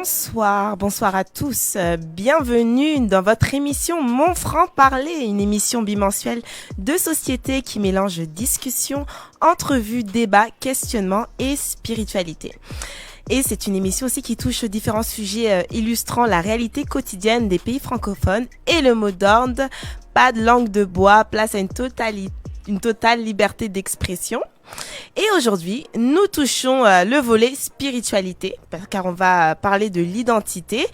Bonsoir à tous. Bienvenue dans votre émission Mon franc-parler, une émission bimensuelle de société qui mélange discussion, entrevues, débats, questionnements et spiritualité. Et c'est une émission aussi qui touche différents sujets illustrant la réalité quotidienne des pays francophones et le mot d'ordre, pas de langue de bois, place à une totale liberté d'expression. Et aujourd'hui, nous touchons le volet spiritualité, car on va parler de l'identité.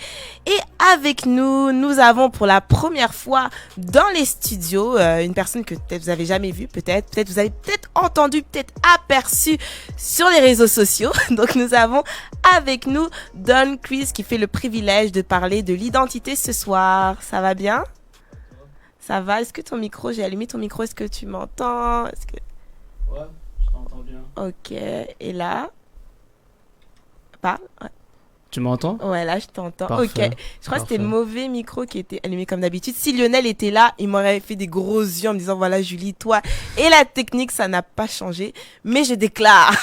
Et avec nous, nous avons pour la première fois dans les studios une personne que peut-être vous avez jamais vue, peut-être vous avez peut-être entendu, peut-être aperçu sur les réseaux sociaux. Donc nous avons avec nous Don Chris qui fait le privilège de parler de l'identité ce soir. Ça va bien? Ça va? Est-ce que ton micro, j'ai allumé ton micro, est-ce que tu m'entends? Ouais. J'entends bien. Ok, et là? Pas? Ouais. Tu m'entends? Ouais, là, je t'entends. Parfait. Ok, je crois que c'était le mauvais micro qui était allumé comme d'habitude. Si Lionel était là, il m'aurait fait des gros yeux en me disant, voilà, Julie, toi et la technique, ça n'a pas changé. Mais je déclare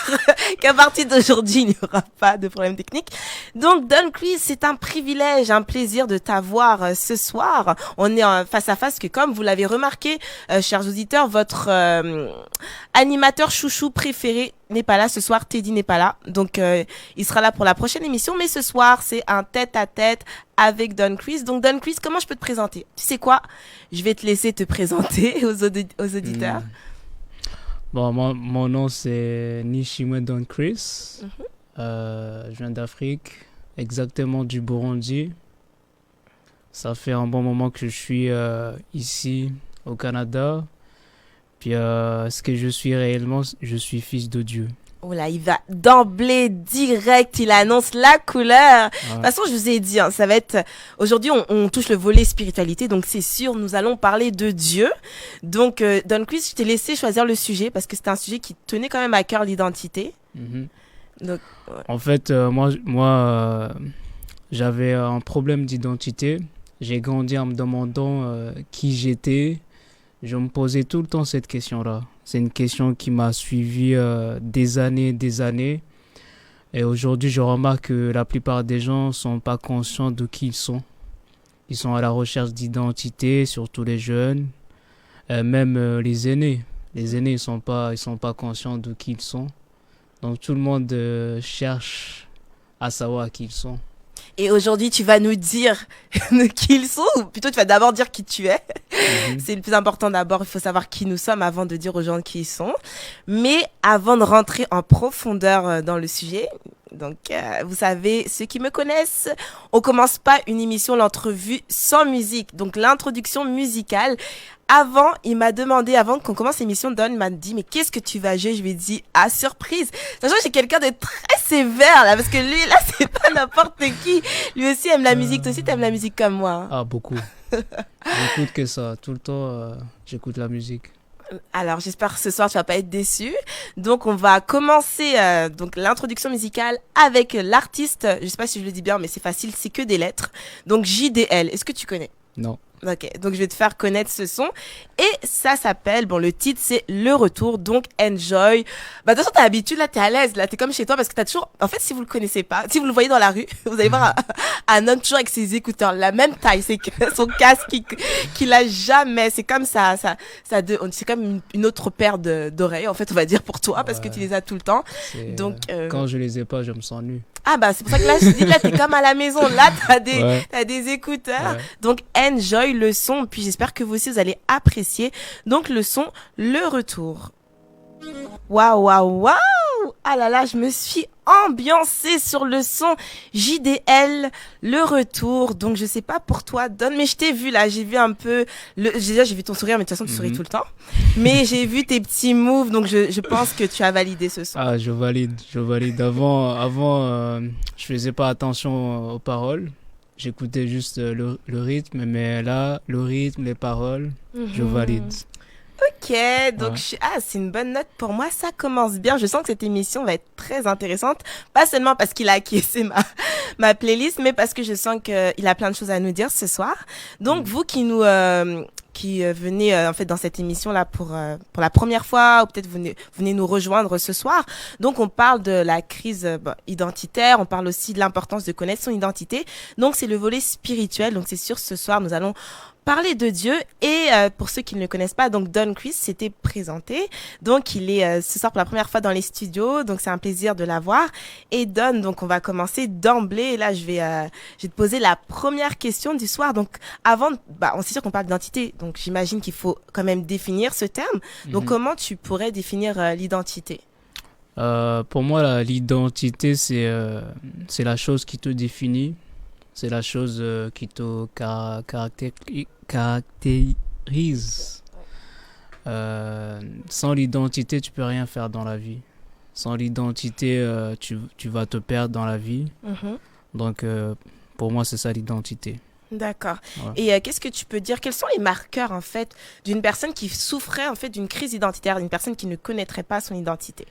qu'à partir d'aujourd'hui, il n'y aura pas de problème technique. Donc, Don Chris, c'est un privilège, un plaisir de t'avoir ce soir. On est en face à face que, comme vous l'avez remarqué, chers auditeurs, votre animateur chouchou préféré n'est pas là ce soir, Teddy n'est pas là, donc il sera là pour la prochaine émission, mais ce soir c'est un tête-à-tête avec Don Chris. Donc Don Chris, comment je peux te présenter? Tu sais quoi? Je vais te laisser te présenter aux auditeurs. Bon, mon nom c'est Nishimwe Don Chris. Je viens d'Afrique, exactement du Burundi. Ça fait un bon moment que je suis ici au Canada. Puis ce que je suis réellement, je suis fils de Dieu. Oh là, il va d'emblée direct, il annonce la couleur. De toute façon, je vous ai dit, hein, ça va être... Aujourd'hui, on touche le volet spiritualité, donc c'est sûr, nous allons parler de Dieu. Donc, Don Chris, je t'ai laissé choisir le sujet parce que c'était un sujet qui tenait quand même à cœur, l'identité. Donc, ouais. En fait, moi j'avais un problème d'identité. J'ai grandi en me demandant qui j'étais. Je me posais tout le temps cette question-là. C'est une question qui m'a suivi des années. Et aujourd'hui, je remarque que la plupart des gens ne sont pas conscients de qui ils sont. Ils sont à la recherche d'identité, surtout les jeunes, même les aînés. Les aînés, ils sont pas conscients de qui ils sont. Donc tout le monde cherche à savoir qui ils sont. Et aujourd'hui, tu vas nous dire qui ils sont, ou plutôt tu vas d'abord dire qui tu es. C'est le plus important d'abord, il faut savoir qui nous sommes avant de dire aux gens qui ils sont. Mais avant de rentrer en profondeur dans le sujet, donc vous savez, ceux qui me connaissent, on commence pas une émission, l'entrevue sans musique. Donc l'introduction musicale. Avant, il m'a demandé, avant qu'on commence l'émission, Don m'a dit, mais qu'est-ce que tu vas jouer? Je lui ai dit, ah, surprise. Sachant que j'ai quelqu'un de très sévère, là, parce que lui, là, c'est pas n'importe qui. Lui aussi aime la musique. Toi aussi, t'aimes la musique comme moi. Hein. Ah, beaucoup. J'écoute que ça. Tout le temps, j'écoute la musique. Alors, j'espère que ce soir, tu vas pas être déçu. Donc, on va commencer donc l'introduction musicale avec l'artiste. Je sais pas si je le dis bien, mais c'est facile, c'est que des lettres. Donc, JDL. Est-ce que tu connais? Non. Ok, donc je vais te faire connaître ce son. Et ça s'appelle, bon, le titre c'est Le Retour, donc enjoy. Bah, de toute façon, t'as l'habitude, là, t'es à l'aise, là, t'es comme chez toi parce que t'as toujours, en fait, si vous le connaissez pas, si vous le voyez dans la rue, vous allez voir un homme toujours avec ses écouteurs, la même taille, c'est son casque qu'il a jamais, c'est comme ça, c'est comme une autre paire d'oreilles, en fait, on va dire pour toi, parce que tu les as tout le temps. Donc, quand je les ai pas, je me sens nu. Ah bah c'est pour ça que là je dis là t'es comme à la maison, là t'as des écouteurs, donc enjoy le son, puis j'espère que vous aussi vous allez apprécier donc le son Le Retour. Waouh, ah là là, je me suis ambiancée sur le son JDL Le Retour. Donc je sais pas pour toi Don, mais je t'ai vu là, j'ai vu un peu j'ai vu ton sourire, mais de toute façon tu souris tout le temps. Mais j'ai vu tes petits moves, donc je pense que tu as validé ce son. Ah, je valide. Avant je faisais pas attention aux paroles. J'écoutais juste le rythme, mais là, le rythme, les paroles, je valide. Ok, donc c'est une bonne note pour moi, ça commence bien. Je sens que cette émission va être très intéressante, pas seulement parce qu'il a acquiescé ma playlist, mais parce que je sens qu'il a plein de choses à nous dire ce soir. Donc vous qui nous qui venez en fait dans cette émission là pour la première fois, ou peut-être venez nous rejoindre ce soir. Donc on parle de la crise identitaire, on parle aussi de l'importance de connaître son identité. Donc c'est le volet spirituel. Donc c'est sûr, ce soir nous allons parler de Dieu. Et pour ceux qui ne le connaissent pas, donc Don Chris s'était présenté. Donc il est ce soir pour la première fois dans les studios. Donc c'est un plaisir de l'avoir. Et Don, donc on va commencer d'emblée. Et là je vais te poser la première question du soir. Donc avant, on sait sûr qu'on parle d'identité. Donc j'imagine qu'il faut quand même définir ce terme. Donc comment tu pourrais définir l'identité? Pour moi, l'identité, c'est la chose qui te définit. C'est la chose qui te caractérise. Sans l'identité, tu peux rien faire dans la vie. Sans l'identité, tu vas te perdre dans la vie. Donc, pour moi, c'est ça l'identité. D'accord. Ouais. Et qu'est-ce que tu peux dire? Quels sont les marqueurs en fait d'une personne qui souffrait en fait d'une crise identitaire, d'une personne qui ne connaîtrait pas son identité?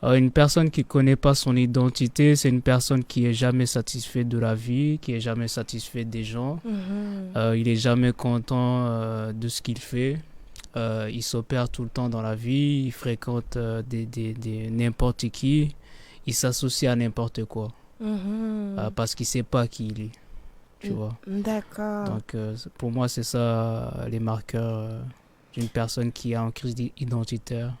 Une personne qui ne connaît pas son identité, c'est une personne qui est jamais satisfait de la vie, qui est jamais satisfait des gens. Il est jamais content de ce qu'il fait. Il s'opère tout le temps dans la vie. Il fréquente n'importe qui. Il s'associe à n'importe quoi. Parce qu'il ne sait pas qui il est. Tu vois. D'accord. Donc, pour moi, c'est ça les marqueurs d'une personne qui est en crise identitaire.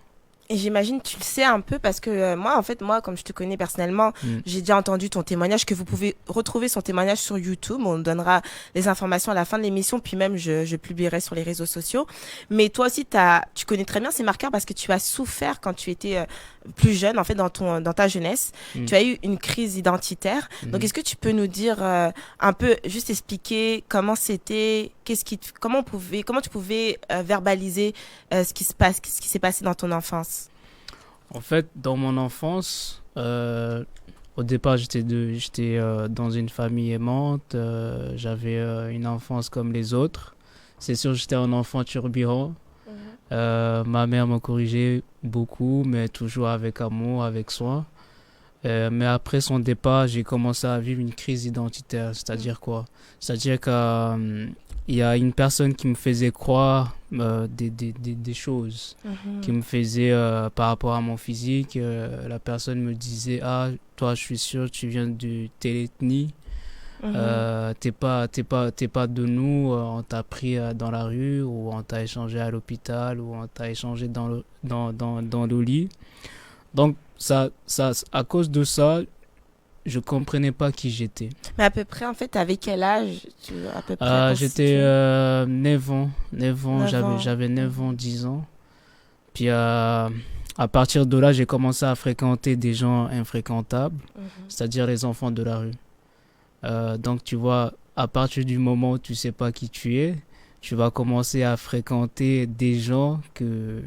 Et j'imagine tu le sais un peu parce que moi, comme je te connais personnellement, j'ai déjà entendu ton témoignage, que vous pouvez retrouver son témoignage sur YouTube. On donnera les informations à la fin de l'émission, puis même je publierai sur les réseaux sociaux. Mais toi aussi, tu connais très bien ces marqueurs parce que tu as souffert quand tu étais plus jeune, en fait, dans ta jeunesse. Tu as eu une crise identitaire. Donc, est-ce que tu peux nous dire un peu, juste expliquer comment c'était, comment tu pouvais verbaliser ce qui s'est passé dans ton enfance? En fait, dans mon enfance, au départ, j'étais dans une famille aimante. J'avais une enfance comme les autres. C'est sûr, j'étais un enfant turbulent. Ma mère m'a corrigé beaucoup, mais toujours avec amour, avec soin. Mais après son départ, j'ai commencé à vivre une crise identitaire. C'est-à-dire quoi? C'est-à-dire qu'il y a une personne qui me faisait croire des choses, qui me faisait, par rapport à mon physique, la personne me disait « Ah, toi, je suis sûr, tu viens de telle ethnie. T'es pas de nous, on t'a pris dans la rue, ou on t'a échangé à l'hôpital, ou on t'a échangé dans le lit. » Donc, à cause de ça, je comprenais pas qui j'étais. Mais à peu près, en fait, avec quel âge à peu près j'étais 9 ans. 9 ans. J'avais 9 ans, 10 ans. Puis à partir de là, j'ai commencé à fréquenter des gens infréquentables, c'est-à-dire les enfants de la rue. Donc, tu vois, à partir du moment où tu sais pas qui tu es, tu vas commencer à fréquenter des gens que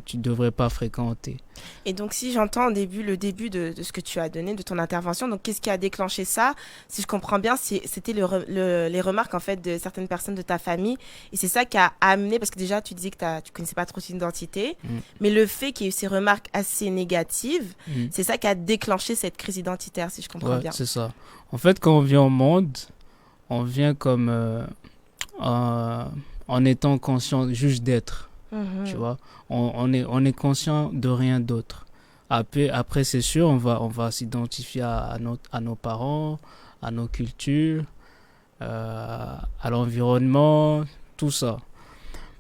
tu devrais pas fréquenter. Et donc, si j'entends le début de ce que tu as donné, de ton intervention, donc qu'est-ce qui a déclenché ça? Si je comprends bien, c'était les remarques en fait de certaines personnes de ta famille, et c'est ça qui a amené, parce que déjà tu disais que tu connaissais pas trop ton identité, mais le fait qu'il y ait eu ces remarques assez négatives, c'est ça qui a déclenché cette crise identitaire, si je comprends bien. C'est ça. En fait, quand on vient au monde, on vient comme en étant conscient juste d'être. Tu vois, on est conscient de rien d'autre. Après c'est sûr, on va s'identifier à nos parents, à nos cultures, à l'environnement, tout ça.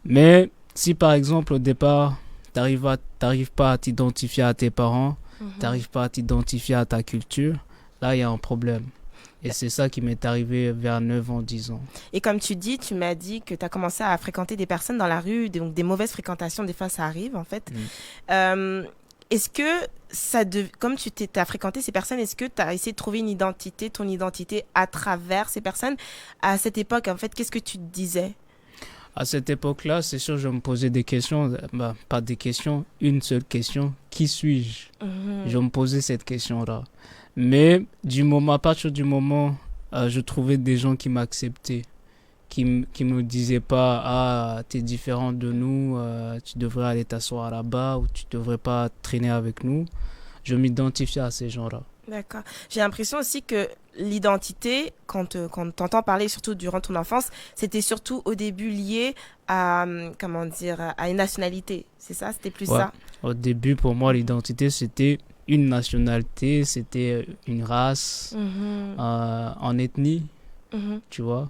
Mais si par exemple au départ t'arrives pas à t'identifier à tes parents, t'arrives pas à t'identifier à ta culture, là il y a un problème. Et c'est ça qui m'est arrivé vers 9 ans, 10 ans. Et comme tu m'as dit que tu as commencé à fréquenter des personnes dans la rue, donc des mauvaises fréquentations, des fois ça arrive en fait. Est-ce que, comme tu as fréquenté ces personnes, est-ce que tu as essayé de trouver ton identité à travers ces personnes? À cette époque, en fait, qu'est-ce que tu te disais? À cette époque-là, c'est sûr, je me posais des questions, pas des questions, une seule question, qui suis-je? Je me posais cette question-là. Mais à partir du moment, je trouvais des gens qui m'acceptaient, qui me disaient pas, ah, t'es différent de nous, tu devrais aller t'asseoir là-bas, ou tu devrais pas traîner avec nous. Je m'identifiais à ces gens-là. D'accord. J'ai l'impression aussi que l'identité, quand t'entends parler, surtout durant ton enfance, c'était surtout au début lié à, comment dire, à une nationalité. C'est ça? C'était plus Ouais. ça? Au début, pour moi, l'identité, c'était une nationalité, c'était une race, Mhm. en ethnie, Mhm. tu vois.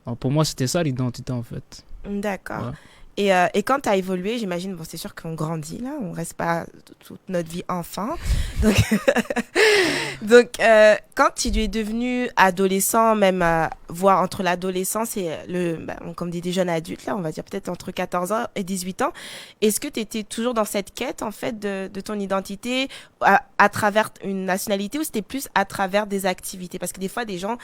Donc, pour moi, c'était ça l'identité, en fait. D'accord. Ouais. Et quand tu as évolué, j'imagine, bon, c'est sûr qu'on grandit là, on reste pas toute notre vie enfant. Donc, quand tu es devenu adolescent, même voire entre l'adolescence et comme des jeunes adultes, là, on va dire peut-être entre 14 ans et 18 ans, est-ce que tu étais toujours dans cette quête, en fait, de ton identité à travers une nationalité ou c'était plus à travers des activités? Parce que des fois, des gens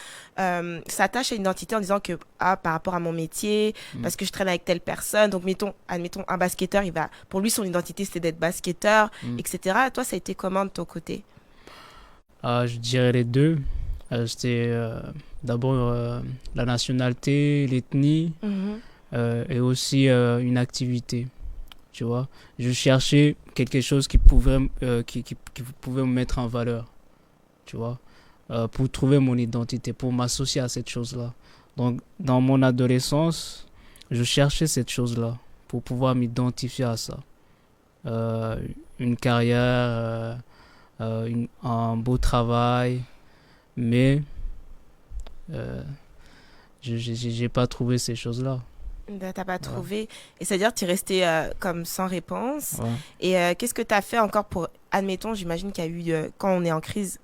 s'attachent à une identité en disant que, par rapport à mon métier, Mm. parce que je traîne avec telle personne, donc admettons, un basketteur, pour lui, son identité, c'était d'être basketteur, Mm. etc. Toi, ça a été comment de ton côté? Je dirais les deux. C'était d'abord la nationalité, l'ethnie Mhm. et aussi une activité. Tu vois, je cherchais quelque chose qui pouvait, qui pouvait me mettre en valeur. Tu vois, pour trouver mon identité, pour m'associer à cette chose-là. Donc, dans mon adolescence, je cherchais cette chose-là pour pouvoir m'identifier à ça. Euh, une carrière, un beau travail, mais euh, j'ai pas trouvé ces choses-là. T'as pas Voilà. trouvé. Et c'est-à-dire, tu es resté comme sans réponse. Ouais. Et qu'est-ce que tu as fait encore pour, admettons, j'imagine qu'il y a eu, quand on est en crise,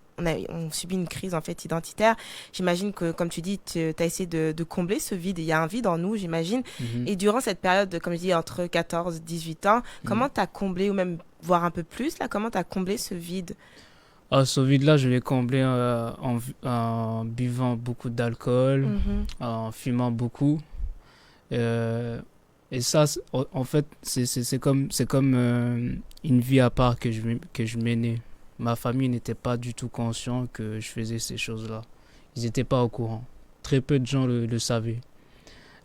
on subit une crise en fait identitaire. J'imagine que, comme tu dis, tu as essayé de combler ce vide. Il y a un vide en nous, j'imagine. Mhm. Et durant cette période, comme je dis, entre 14 et 18 ans, Mhm. comment tu as comblé, ou même voir un peu plus, là, comment tu as comblé ce vide? Ce vide-là, je l'ai comblé en buvant beaucoup d'alcool, Mhm. en fumant beaucoup. Euh, et ça, en fait, c'est comme une vie à part que je menais. Ma famille n'était pas du tout conscient que je faisais ces choses-là. Ils n'étaient pas au courant. Très peu de gens le savaient.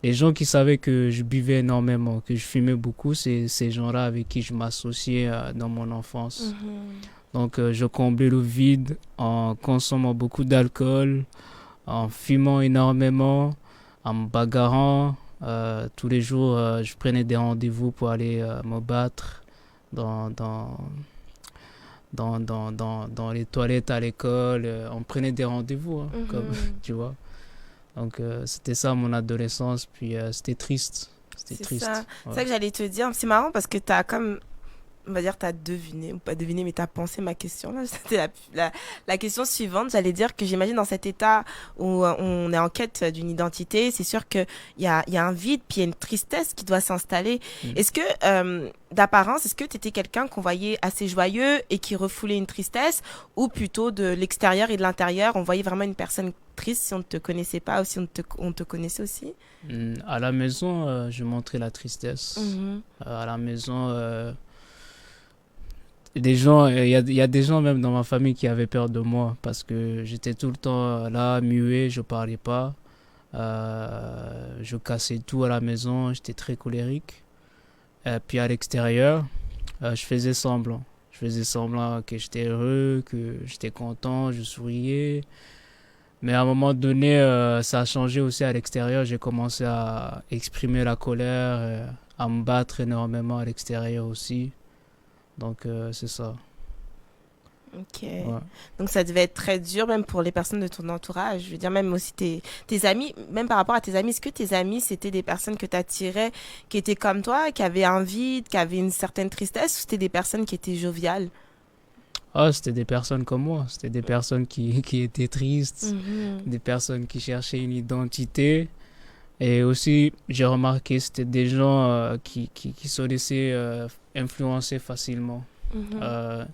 Les gens qui savaient que je buvais énormément, que je fumais beaucoup, c'est ces gens-là avec qui je m'associais dans mon enfance. Mhm. Donc, je comblais le vide en consommant beaucoup d'alcool, en fumant énormément, en me bagarrant. Tous les jours, je prenais des rendez-vous pour aller me battre dans, dans, dans les toilettes à l'école. On prenait des rendez-vous, hein, comme Mhm. tu vois. Donc, c'était ça mon adolescence. Puis, c'était triste. C'était C'est ça. triste. C'est Ouais. ça que j'allais te dire. C'est marrant parce que t'as comme, on va dire, t'as deviné, ou pas deviné, mais t'as pensé ma question là. C'était la question suivante. J'allais dire que j'imagine dans cet état où on est en quête d'une identité, c'est sûr qu'il y a un vide, puis il y a une tristesse qui doit s'installer. Mm. Est-ce que, d'apparence, est-ce que t'étais quelqu'un qu'on voyait assez joyeux et qui refoulait une tristesse, ou plutôt de l'extérieur et de l'intérieur, on voyait vraiment une personne triste si on ne te connaissait pas ou si on te connaissait aussi? À la maison, je montrais la tristesse. Mhm. À la maison, des gens, il y a des gens même dans ma famille qui avaient peur de moi parce que j'étais tout le temps là, muet, je parlais pas. Je cassais tout à la maison, j'étais très colérique. Et puis à l'extérieur, je faisais semblant. Je faisais semblant que j'étais heureux, que j'étais content, je souriais. Mais à un moment donné, ça a changé aussi à l'extérieur. J'ai commencé à exprimer la colère, à me battre énormément à l'extérieur aussi. Donc, c'est ça. Ok. Ouais. Donc ça devait être très dur même pour les personnes de ton entourage. Je veux dire même aussi tes amis, même par rapport à tes amis, est-ce que tes amis c'était des personnes que t'attirais, qui étaient comme toi, qui avaient un vide, qui avaient une certaine tristesse, ou c'était des personnes qui étaient joviales? C'était des personnes comme moi. C'était des personnes qui étaient tristes, Mhm. des personnes qui cherchaient une identité. Et aussi, j'ai remarqué, c'était des gens qui se laissaient influencer facilement. Mhm. Euh,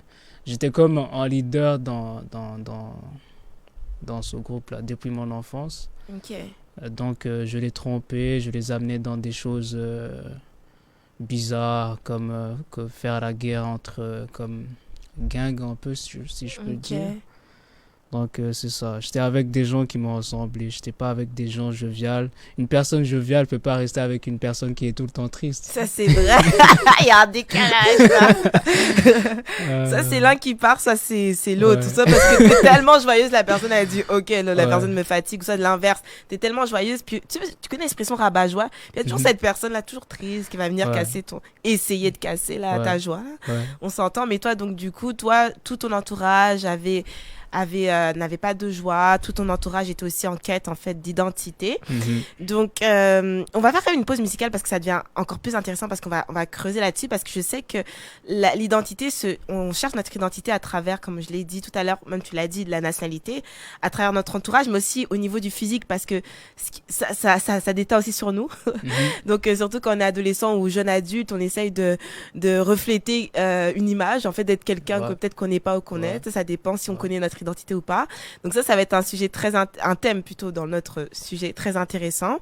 J'étais comme un leader dans ce groupe-là depuis mon enfance. Ok. Donc, je les trompais, je les amenais dans des choses bizarres, comme que faire la guerre entre, comme gang un peu, si je peux Ok. dire. Donc, c'est ça. J'étais avec des gens qui m'ont ressemblé. J'étais pas avec des gens joviales. Une personne joviale peut pas rester avec une personne qui est tout le temps triste. Ça, c'est vrai. Il y a un décalage, là. Ça, c'est l'un qui part, ça, c'est l'autre. Ouais. Tout ça parce que t'es tellement joyeuse, la personne a dit, OK, là, la Ouais. personne me fatigue, ou ça, de l'inverse. T'es tellement joyeuse, puis tu connais l'expression rabat-joie. Puis il y a toujours Mhm. cette personne-là, toujours triste, qui va venir Ouais. casser essayer de casser, là, Ouais. ta joie. Ouais. On s'entend, mais toi, donc, du coup, toi, tout ton entourage n'avait pas de joie, tout ton entourage était aussi en quête, en fait, d'identité. Mhm. Donc, on va faire une pause musicale parce que ça devient encore plus intéressant parce on va creuser là-dessus parce que je sais que l'identité, on cherche notre identité à travers, comme je l'ai dit tout à l'heure, même tu l'as dit, de la nationalité, à travers notre entourage, mais aussi au niveau du physique parce que ça déteint aussi sur nous. Mhm. Donc, surtout quand on est adolescent ou jeune adulte, on essaye de refléter une image, en fait, d'être quelqu'un Ouais. que peut-être qu'on n'est pas ou qu'on Ouais. est. Ça dépend si on Ouais. connaît notre identité ou pas. Donc ça va être un sujet un thème plutôt dans notre sujet très intéressant.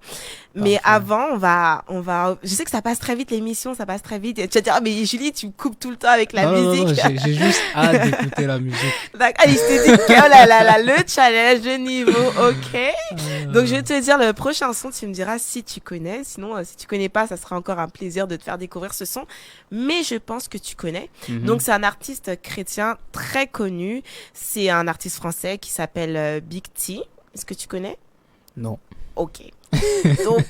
Mais Parfait. avant, je sais que ça passe très vite l'émission, ça passe très vite. Et tu vas dire, ah, mais Julie, tu me coupes tout le temps avec la Non, non, musique. non, j'ai juste hâte d'écouter la musique. D'accord. Allez, je t'ai dit que, oh là là là, le challenge, le niveau, ok. Donc je vais te dire le prochain son, tu me diras si tu connais. Sinon, si tu connais pas, ça sera encore un plaisir de te faire découvrir ce son. Mais je pense que tu connais. Mhm. Donc c'est un artiste chrétien très connu. C'est un artiste français qui s'appelle Big T. Est-ce que tu connais? Non. Ok. Donc,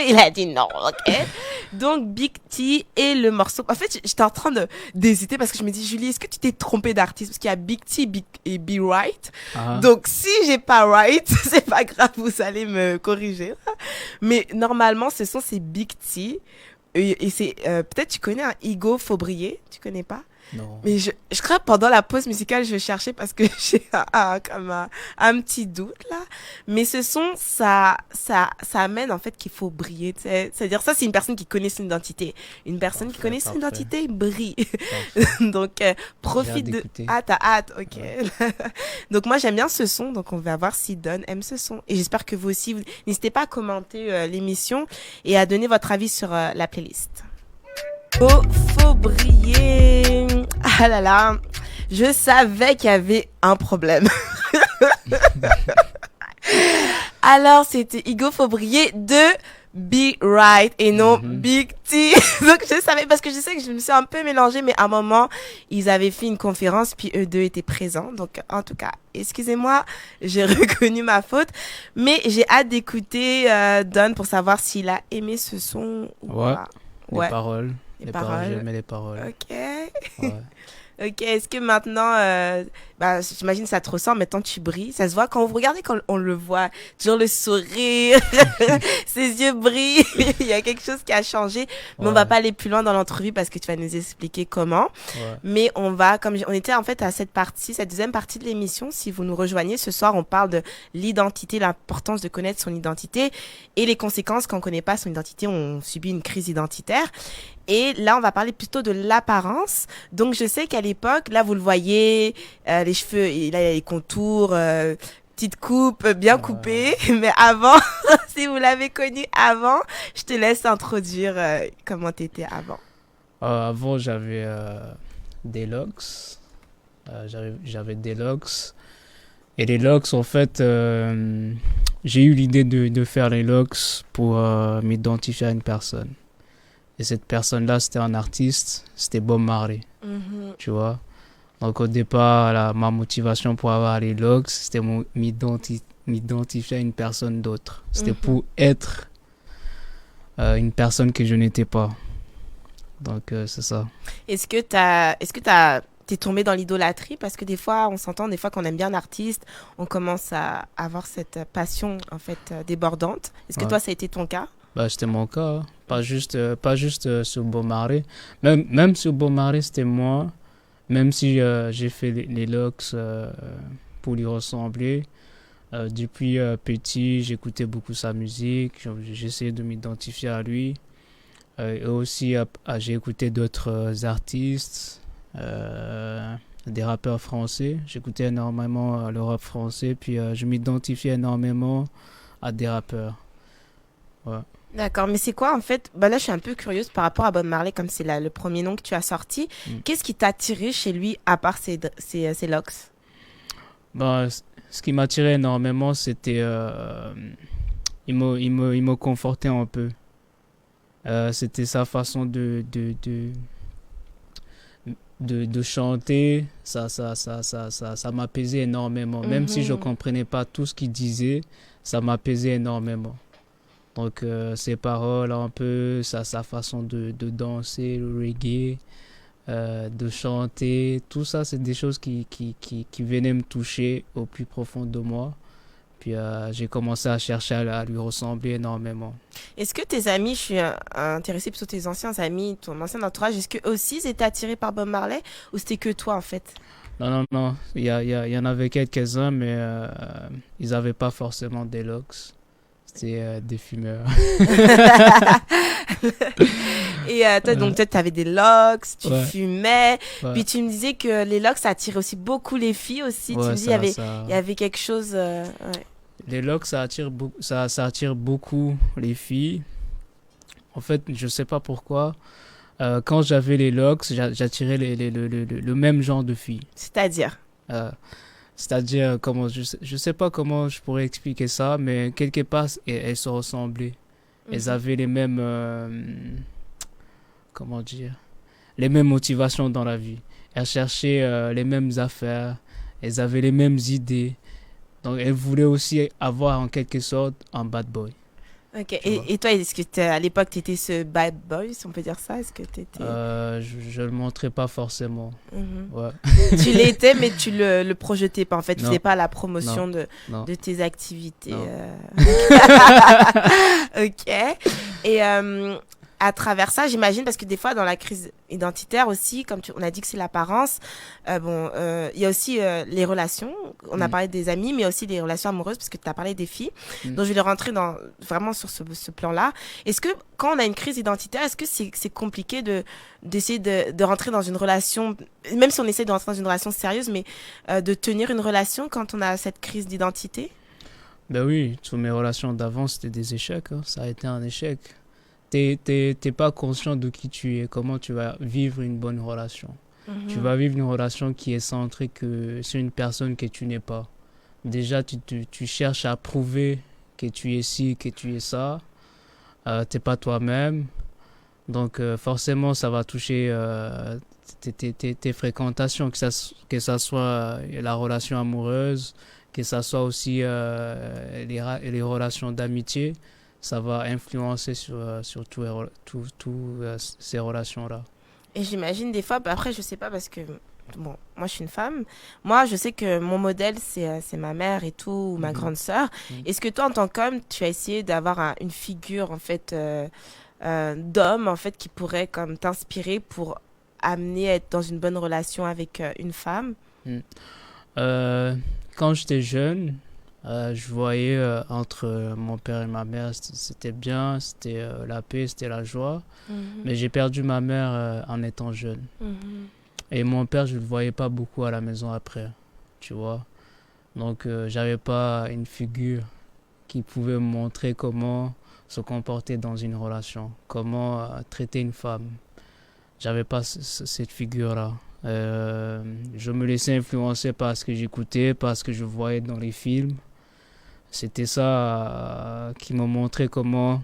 il a dit non, ok. Donc, Big T et le morceau. En fait, j'étais en train d'hésiter parce que je me dis, Julie, est-ce que tu t'es trompée d'artiste? Parce qu'il y a Big T et Be Right. Ah. Donc, si j'ai pas right, c'est pas grave, vous allez me corriger. Mais normalement, ce son, c'est Big T. Et c'est, peut-être tu connais un Igo Faubrier. Tu connais pas? Non. Mais je crois que pendant la pause musicale, je cherchais parce que j'ai un petit doute là. Mais ce son, ça amène en fait qu'il faut briller. C'est-à-dire ça, c'est une personne qui connaît son identité. Une personne qui Parfait, connaît son parfait. identité brille. Parfait. Donc, profite de... d'écouter. Ah, t'as hâte, ok. Ouais. Donc moi, j'aime bien ce son. Donc on va voir si Don aime ce son. Et j'espère que vous aussi, n'hésitez pas à commenter l'émission et à donner votre avis sur la playlist. Faut briller. Ah là là, je savais qu'il y avait un problème. Alors, c'était Igo Faubrier de Be Right et non Mhm. Big T. Donc, je savais, parce que je sais que je me suis un peu mélangée, mais à un moment, ils avaient fait une conférence, puis eux deux étaient présents. Donc, en tout cas, excusez-moi, j'ai reconnu ma faute. Mais j'ai hâte d'écouter Don pour savoir s'il a aimé ce son ou Ouais. pas. Les paroles. Les Les paroles. paroles. J'aimais les paroles. Ok. Ouais. Ok, est-ce que maintenant, j'imagine que ça te ressort, maintenant tu brilles. Ça se voit quand vous regardez, quand on le voit, toujours le sourire, ses yeux brillent, il y a quelque chose qui a changé. Mais on va Ouais. pas aller plus loin dans l'entrevue parce que tu vas nous expliquer comment. Ouais. Mais on était en fait à cette deuxième partie de l'émission. Si vous nous rejoignez ce soir, on parle de l'identité, l'importance de connaître son identité et les conséquences quand on connaît pas son identité, on subit une crise identitaire. Et là, on va parler plutôt de l'apparence. Donc, je sais qu'à l'époque, là, vous le voyez, les cheveux, et là, il y a les contours, petite coupe, bien coupée. Mais avant, si vous l'avez connu avant, je te laisse introduire comment t'étais avant. Avant, j'avais des locks. J'avais des locks. Et les locks, en fait, j'ai eu l'idée de faire les locks pour m'identifier à une personne. Et cette personne-là, c'était un artiste, c'était Bob Marley, tu vois. Donc au départ, ma motivation pour avoir les locks, c'était m'identifier à une personne d'autre. C'était pour être une personne que je n'étais pas. Donc c'est ça. Est-ce que t'es tombé dans l'idolâtrie? Parce que des fois, on s'entend, des fois qu'on aime bien un artiste, on commence à avoir cette passion, en fait, débordante. Est-ce que Ouais. toi, ça a été ton cas? Bah, c'était mon cas, hein. Pas juste sur Bob Marley. Même sur Bob Marley, c'était moi. Même si j'ai fait les locks pour lui ressembler. Depuis petit, j'écoutais beaucoup sa musique. J'essayais de m'identifier à lui. Et aussi, j'ai écouté d'autres artistes, des rappeurs français. J'écoutais énormément le rap français. Puis je m'identifiais énormément à des rappeurs. Ouais. D'accord, mais c'est quoi en fait? Bah là, je suis un peu curieuse par rapport à Bob Marley, comme c'est le premier nom que tu as sorti. Qu'est-ce qui t'a attiré chez lui à part ses locks? Bah, Ce qui m'attirait énormément, c'était... il me confortait un peu. C'était sa façon de chanter. Ça m'apaisait énormément. Même si je ne comprenais pas tout ce qu'il disait, ça m'apaisait énormément. Donc, ses paroles un peu, sa façon de danser, le reggae, de chanter, tout ça, c'est des choses qui venaient me toucher au plus profond de moi. Puis j'ai commencé à chercher à lui ressembler énormément. Est-ce que tes amis, je suis intéressée plutôt tes anciens amis, ton ancien entourage, est-ce qu'eux aussi ils étaient attirés par Bob Marley ou c'était que toi en fait? Non. Il y en avait quelques-uns, mais ils n'avaient pas forcément des locks. C'était des fumeurs. Et toi, donc toi, tu avais des locks, tu Ouais. fumais, Ouais. puis tu me disais que les locks, ça attirait aussi beaucoup les filles aussi. Tu Ouais, me dis, il y avait quelque chose... ouais. Les locks, ça attire beaucoup les filles. En fait, je sais pas pourquoi. Quand j'avais les locks, j'attirais le même genre de filles. C'est-à-dire? Euh, C'est-à-dire, je sais pas comment je pourrais expliquer ça, mais quelque part, elles se ressemblaient. Elles avaient les mêmes, comment dire, les mêmes motivations dans la vie. Elles cherchaient les mêmes affaires, elles avaient les mêmes idées. Donc, elles voulaient aussi avoir en quelque sorte un bad boy. Ok. Tu vois. Et toi, est-ce que à l'époque, tu étais ce bad boy, si on peut dire ça? Est-ce que tu étais... Je le montrais pas forcément. Ouais. Tu l'étais, mais tu le projetais pas. En fait, tu Non. faisais pas la promotion Non. de tes activités. Non. Ok. Et à travers ça, j'imagine, parce que des fois, dans la crise identitaire aussi, comme on a dit que c'est l'apparence, il y a aussi les relations. On a parlé des amis, mais il y a aussi des relations amoureuses, parce que tu as parlé des filles. Donc, je vais rentrer vraiment sur ce plan-là. Est-ce que, quand on a une crise identitaire, est-ce que c'est compliqué d'essayer de rentrer dans une relation, même si on essaie de rentrer dans une relation sérieuse, mais de tenir une relation quand on a cette crise d'identité? Ben oui, toutes mes relations d'avant, c'était des échecs. Hein. Ça a été un échec. T'es pas conscient de qui tu es, comment tu vas vivre une bonne relation. Tu vas vivre une relation qui est centrée sur une personne que tu n'es pas. Déjà, tu cherches à prouver que tu es ci, que tu es ça. T'es pas toi-même. Donc, forcément, ça va toucher tes fréquentations, que ça soit la relation amoureuse, que ça soit aussi les relations d'amitié. Ça va influencer sur ces relations-là. Et j'imagine des fois, après je sais pas parce que, bon, moi je suis une femme, moi je sais que mon modèle c'est ma mère et tout, ou ma grande sœur. Est-ce que toi en tant qu'homme, tu as essayé d'avoir une figure en fait d'homme en fait qui pourrait comme t'inspirer pour amener à être dans une bonne relation avec une femme? Quand j'étais jeune, je voyais entre mon père et ma mère, c'était bien, c'était la paix, c'était la joie. Mais j'ai perdu ma mère en étant jeune. Et mon père, je ne le voyais pas beaucoup à la maison après, tu vois. Donc, j'avais pas une figure qui pouvait me montrer comment se comporter dans une relation, comment traiter une femme. J'avais pas cette figure-là. Je me laissais influencer par ce que j'écoutais, par ce que je voyais dans les films. C'était ça qui m'a montré comment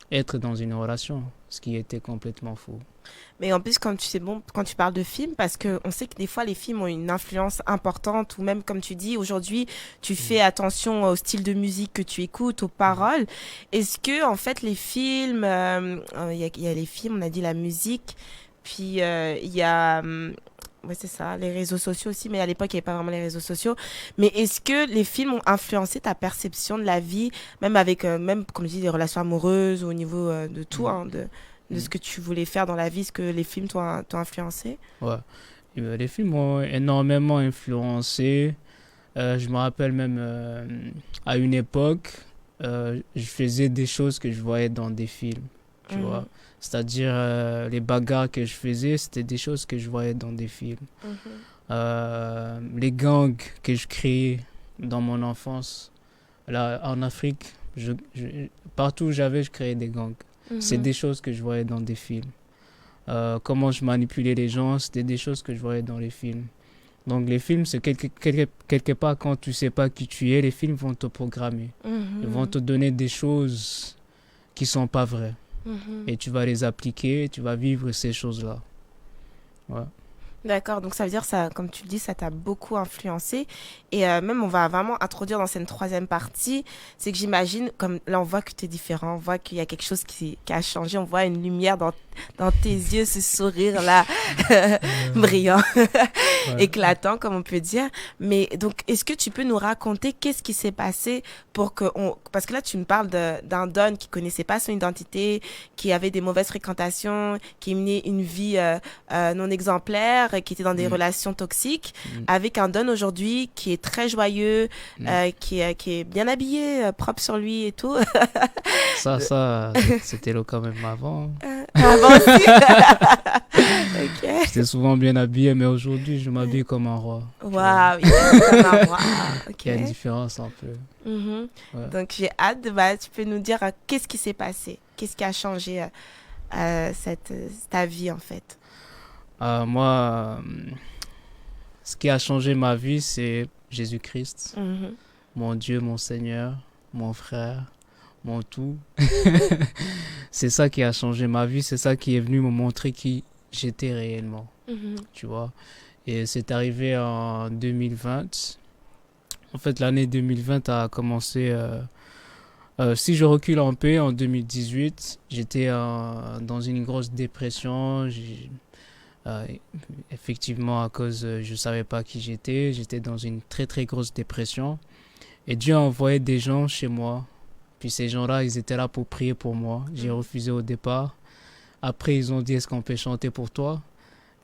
être dans une relation, ce qui était complètement faux. Mais en plus, quand tu parles de films, parce que on sait que des fois les films ont une influence importante, ou même comme tu dis, aujourd'hui, tu fais attention au style de musique que tu écoutes, aux paroles. Est-ce que en fait les films, il y a les films, on a dit la musique, puis il y a ouais, c'est ça, les réseaux sociaux aussi, mais à l'époque, il n'y avait pas vraiment les réseaux sociaux. Mais est-ce que les films ont influencé ta perception de la vie, même avec, même, comme je dis, des relations amoureuses, au niveau de tout, hein, de ce que tu voulais faire dans la vie, ce que les films t'ont influencé? Ouais. Les films ont énormément influencé. Je me rappelle même à une époque, je faisais des choses que je voyais dans des films, tu vois. C'est-à-dire, les bagarres que je faisais, c'était des choses que je voyais dans des films. Les gangs que je créais dans mon enfance. Là, en Afrique, partout où j'avais, je créais des gangs. C'est des choses que je voyais dans des films. Comment je manipulais les gens, c'était des choses que je voyais dans les films. Donc les films, c'est quelque part quand tu sais pas qui tu es, les films vont te programmer. Ils vont te donner des choses qui sont pas vraies. Et tu vas les appliquer, tu vas vivre ces choses-là. Ouais. D'accord, donc ça veut dire ça, comme tu le dis, ça t'a beaucoup influencé. Et même, on va vraiment introduire dans cette troisième partie, c'est que j'imagine, comme là, on voit que tu es différent, on voit qu'il y a quelque chose qui a changé, on voit une lumière dans tes yeux, ce sourire-là, brillant, Ouais. éclatant, comme on peut dire. Mais donc, est-ce que tu peux nous raconter qu'est-ce qui s'est passé pour que on... Parce que là, tu me parles d'un Don qui connaissait pas son identité, qui avait des mauvaises fréquentations, qui menait une vie non exemplaire, qui était dans des relations toxiques, avec un Don aujourd'hui qui est très joyeux, qui est bien habillé, propre sur lui et tout. Ça, c'était le cas même avant. Avant aussi. Ok. J'étais souvent bien habillé, mais aujourd'hui, je m'habille comme un roi. Waouh, il est comme un roi. Ok. Il y a une différence un peu. Mhm. Ouais. Donc j'ai hâte, bah, tu peux nous dire qu'est-ce qui s'est passé, qu'est-ce qui a changé ta vie en fait. Moi, ce qui a changé ma vie, c'est Jésus-Christ, Mhm. mon Dieu, mon Seigneur, mon frère, mon tout. C'est ça qui a changé ma vie, c'est ça qui est venu me montrer qui j'étais réellement, Mhm. tu vois. Et c'est arrivé en 2020. En fait, l'année 2020 a commencé... si je recule un peu, en 2018, j'étais dans une grosse dépression. Euh, Effectivement, à cause, je savais pas qui j'étais. J'étais dans une très très grosse dépression. Et Dieu a envoyé des gens chez moi. Puis ces gens-là, ils étaient là pour prier pour moi. J'ai refusé au départ. Après, ils ont dit, est-ce qu'on peut chanter pour toi?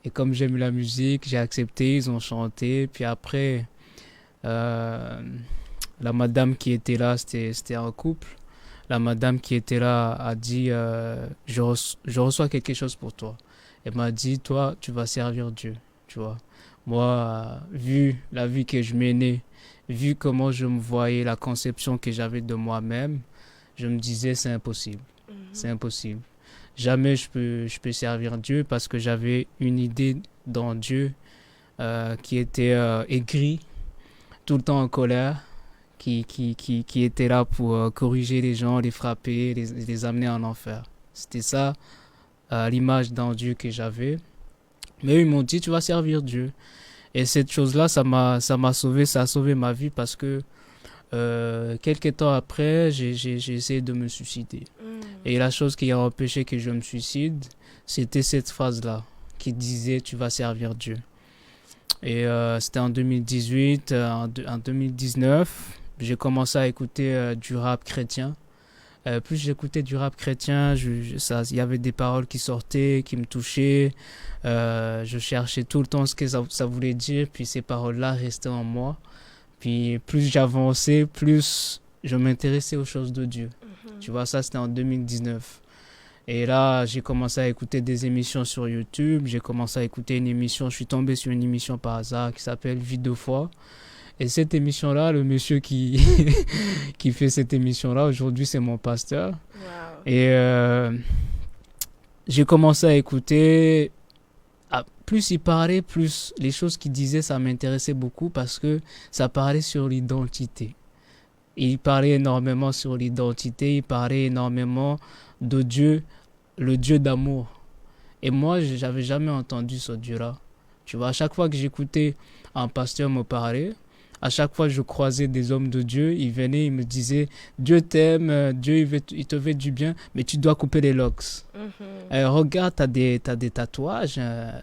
Et comme j'aime la musique, j'ai accepté. Ils ont chanté. Puis après, euh, la madame qui était là, c'était un couple. La madame qui était là a dit, je reçois quelque chose pour toi. Elle m'a dit, toi, tu vas servir Dieu, tu vois. Moi, vu la vie que je menais, vu comment je me voyais, la conception que j'avais de moi-même, je me disais, c'est impossible. C'est impossible. Jamais je peux servir Dieu parce que j'avais une idée dans Dieu qui était aigrie, tout le temps en colère, qui était là pour corriger les gens, les frapper, les amener en enfer. C'était ça l'image d'un Dieu que j'avais. Mais eux, ils m'ont dit, tu vas servir Dieu. Et cette chose-là, ça m'a sauvé, ça a sauvé ma vie parce que quelques temps après, j'ai essayé de me suicider. Et la chose qui a empêché que je me suicide, c'était cette phrase-là qui disait, tu vas servir Dieu. Et c'était en 2018, en 2019, j'ai commencé à écouter du rap chrétien. Plus j'écoutais du rap chrétien, il y avait des paroles qui sortaient, qui me touchaient. Je cherchais tout le temps ce que ça voulait dire, puis ces paroles-là restaient en moi. Puis plus j'avançais, plus je m'intéressais aux choses de Dieu. Tu vois, ça c'était en 2019. Et là, j'ai commencé à écouter des émissions sur YouTube. J'ai commencé à écouter une émission, je suis tombé sur une émission par hasard qui s'appelle Vie de foi. Et cette émission-là, le monsieur qui, qui fait cette émission-là, aujourd'hui, c'est mon pasteur. Wow. Et j'ai commencé à écouter. Plus il parlait, plus les choses qu'il disait, ça m'intéressait beaucoup parce que ça parlait sur l'identité. Il parlait énormément sur l'identité, il parlait énormément de Dieu, le Dieu d'amour. Et moi, j'avais jamais entendu ce Dieu-là. Tu vois, à chaque fois que j'écoutais un pasteur me parler, à chaque fois que je croisais des hommes de Dieu, ils venaient, ils me disaient, Dieu t'aime, Dieu il te veut du bien, mais tu dois couper les locks. Regarde, t'as des tatouages,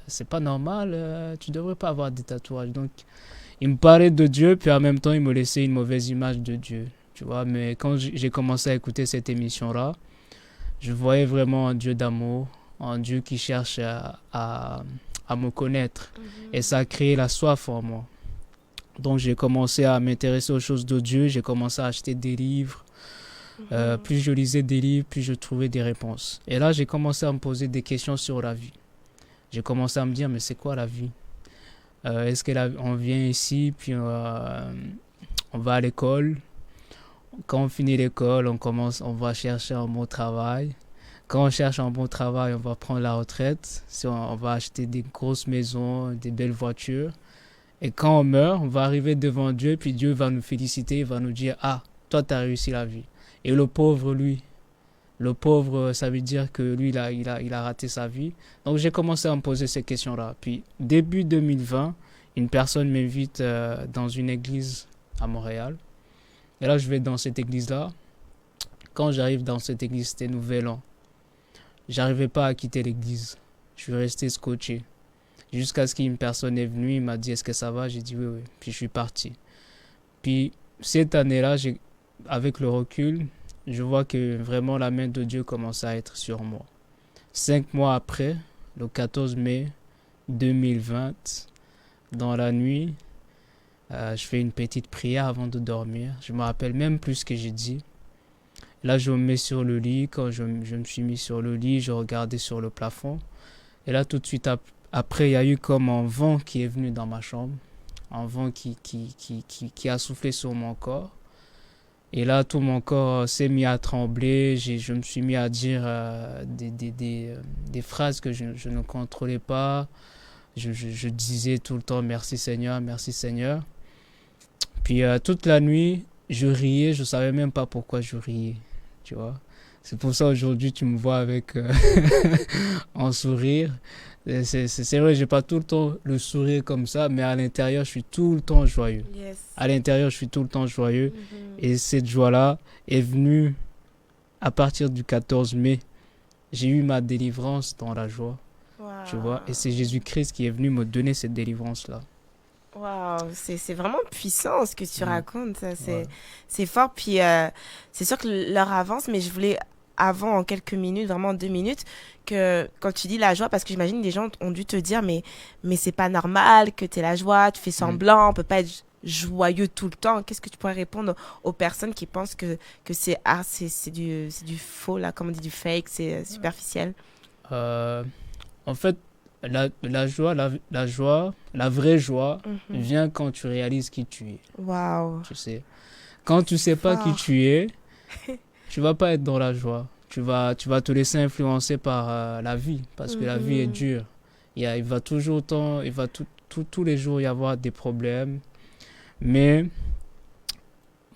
c'est pas normal, tu devrais pas avoir des tatouages. Donc, il me parlait de Dieu, puis en même temps, il me laissait une mauvaise image de Dieu. Tu vois, mais quand j'ai commencé à écouter cette émission-là, je voyais vraiment un Dieu d'amour, un Dieu qui cherche à me connaître. Et ça a créé la soif en moi. Donc j'ai commencé à m'intéresser aux choses de Dieu, j'ai commencé à acheter des livres. Plus je lisais des livres, plus je trouvais des réponses. Et là, j'ai commencé à me poser des questions sur la vie. J'ai commencé à me dire, mais c'est quoi la vie? Est-ce qu'on vient ici, puis on va à l'école? Quand on finit l'école, on va chercher un bon travail. Quand on cherche un bon travail, on va prendre la retraite. On va acheter des grosses maisons, des belles voitures. Et quand on meurt, on va arriver devant Dieu, puis Dieu va nous féliciter, il va nous dire, ah, toi, tu as réussi la vie. Et le pauvre, lui, ça veut dire que lui, il a raté sa vie. Donc, j'ai commencé à me poser ces questions-là. Puis, début 2020, une personne m'invite dans une église à Montréal. Et là, je vais dans cette église-là. Quand j'arrive dans cette église, c'était Nouvel An. J'arrivais pas à quitter l'église. Je suis resté scotché. Jusqu'à ce qu'une personne est venue, il m'a dit, est-ce que ça va? J'ai dit oui, oui. Puis je suis parti. Puis cette année-là, avec le recul, je vois que vraiment la main de Dieu commençait à être sur moi. 5 mois après, le 14 mai 2020, dans la nuit, je fais une petite prière avant de dormir. Je me rappelle même plus ce que j'ai dit. Là, je me mets sur le lit. Quand je me suis mis sur le lit, je regardais sur le plafond. Et là, tout de suite après, il y a eu comme un vent qui est venu dans ma chambre. Un vent qui a soufflé sur mon corps. Et là, tout mon corps s'est mis à trembler. Je me suis mis à dire des phrases que je ne contrôlais pas. Je disais tout le temps merci Seigneur, merci Seigneur. Puis toute la nuit, je riais. Je ne savais même pas pourquoi je riais. Tu vois. C'est pour ça aujourd'hui, tu me vois avec un sourire. C'est vrai, j'ai pas tout le temps le sourire comme ça, mais à l'intérieur, je suis tout le temps joyeux. Yes. À l'intérieur, je suis tout le temps joyeux. Mhm. Et cette joie-là est venue à partir du 14 mai. J'ai eu ma délivrance dans la joie, Wow. tu vois. Et c'est Jésus-Christ qui est venu me donner cette délivrance-là. Wow, c'est vraiment puissant ce que tu racontes. Ça, Ouais. c'est fort. Puis c'est sûr que l'heure avance, mais je voulais avant en quelques minutes, vraiment en 2 minutes, que quand tu dis la joie, parce que j'imagine les gens ont dû te dire, mais c'est pas normal que tu aies la joie, tu fais semblant, on peut pas être joyeux tout le temps. Qu'est-ce que tu pourrais répondre aux personnes qui pensent que c'est du faux, là, comme on dit, du fake, c'est superficiel? Euh, En fait, la joie, la vraie joie Mhm. vient quand tu réalises qui tu es, Wow. tu sais. Quand tu sais pas qui Fort. tu es, tu vas pas être dans la joie. Tu vas te laisser influencer par la vie, parce que la vie est Mhm. dure. Il va toujours tous les jours y avoir des problèmes. Mais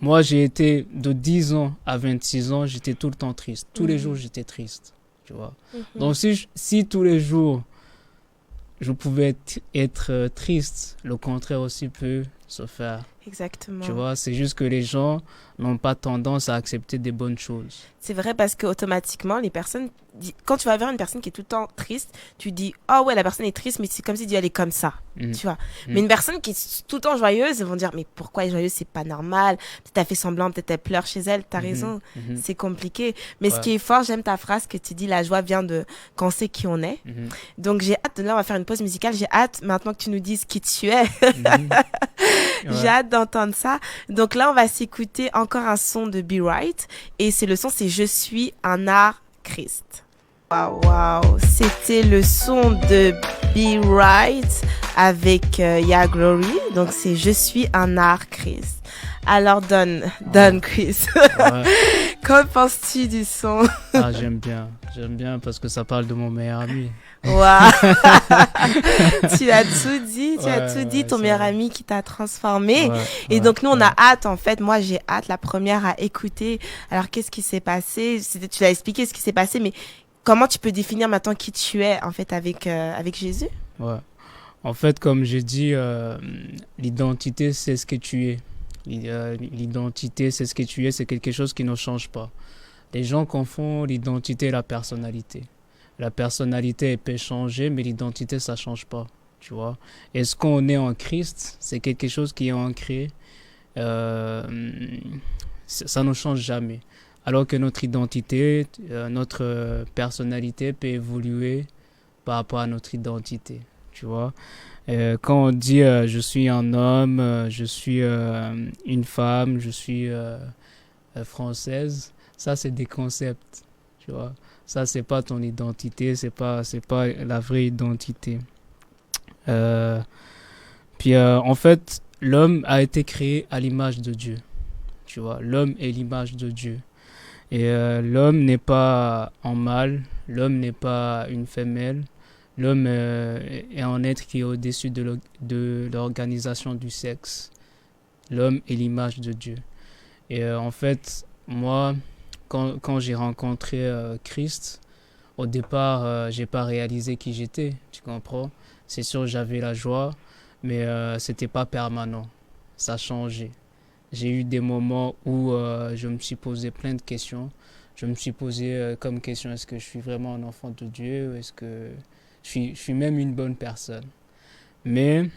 moi, j'ai été de 10 ans à 26 ans, j'étais tout le temps triste. Tous les jours, j'étais triste, tu vois. Mhm. Donc, si tous les jours, je pouvais être triste, le contraire aussi peut se faire. Exactement. Tu vois, c'est juste que les gens n'ont pas tendance à accepter des bonnes choses. C'est vrai parce que automatiquement les personnes quand tu vas vers une personne qui est tout le temps triste, tu dis oh ouais la personne est triste mais c'est comme si elle est comme ça, Mhm. tu vois. Mhm. Mais une personne qui est tout le temps joyeuse, ils vont dire mais pourquoi elle est joyeuse, c'est pas normal. Peut-être elle fait semblant, peut-être elle pleure chez elle, t'as Mhm. raison. Mhm. C'est compliqué, mais ce Ouais. qui est fort, j'aime ta phrase que tu dis la joie vient de quand on sait qui on est. Mhm. Donc j'ai hâte, là on va faire une pause musicale, j'ai hâte maintenant que tu nous dises qui tu es. Mhm. J'ai Ouais. hâte d'entendre ça. Donc là, on va s'écouter encore un son de Be Right. Et c'est le son, c'est Je suis un art Christ. Waouh, waouh. C'était le son de Be Right avec Ya Glory. Donc c'est Je suis un art Christ. Alors Don Chris, Ouais. qu'en penses-tu du son? Ah, j'aime bien parce que ça parle de mon meilleur ami. Waouh. Tu as tout dit, Ouais, ton c'est meilleur vrai. ami qui t'a transformé. Ouais, Et ouais, donc nous on ouais. a hâte en fait, moi j'ai hâte la première à écouter. Alors qu'est-ce qui s'est passé? Tu l'as expliqué ce qui s'est passé, mais comment tu peux définir maintenant qui tu es en fait avec Jésus? Ouais. En fait, comme j'ai dit, l'identité, c'est ce que tu es. L'identité, c'est ce que tu es, c'est quelque chose qui ne change pas. Les gens confondent l'identité et la personnalité. La personnalité, elle peut changer, mais l'identité, ça ne change pas. Tu vois. Et ce qu'on est en Christ, c'est quelque chose qui est ancré. Ça ne change jamais. Alors que notre identité, notre personnalité peut évoluer par rapport à notre identité. Tu vois. Quand on dit je suis un homme, je suis une femme, je suis française, ça c'est des concepts, tu vois. Ça c'est pas ton identité, c'est pas la vraie identité. Puis en fait, l'homme a été créé à l'image de Dieu, tu vois. L'homme est l'image de Dieu. Et l'homme n'est pas un mâle, l'homme n'est pas une femelle, L'homme est un être qui est au-dessus de l'organisation du sexe. L'homme est l'image de Dieu. Et en fait, moi, quand j'ai rencontré Christ, au départ, j'ai pas réalisé qui j'étais, tu comprends? C'est sûr, j'avais la joie, mais c'était pas permanent. Ça a changé. J'ai eu des moments où je me suis posé plein de questions. Je me suis posé comme question, est-ce que je suis vraiment un enfant de Dieu? Est-ce que je suis même une bonne personne? Mais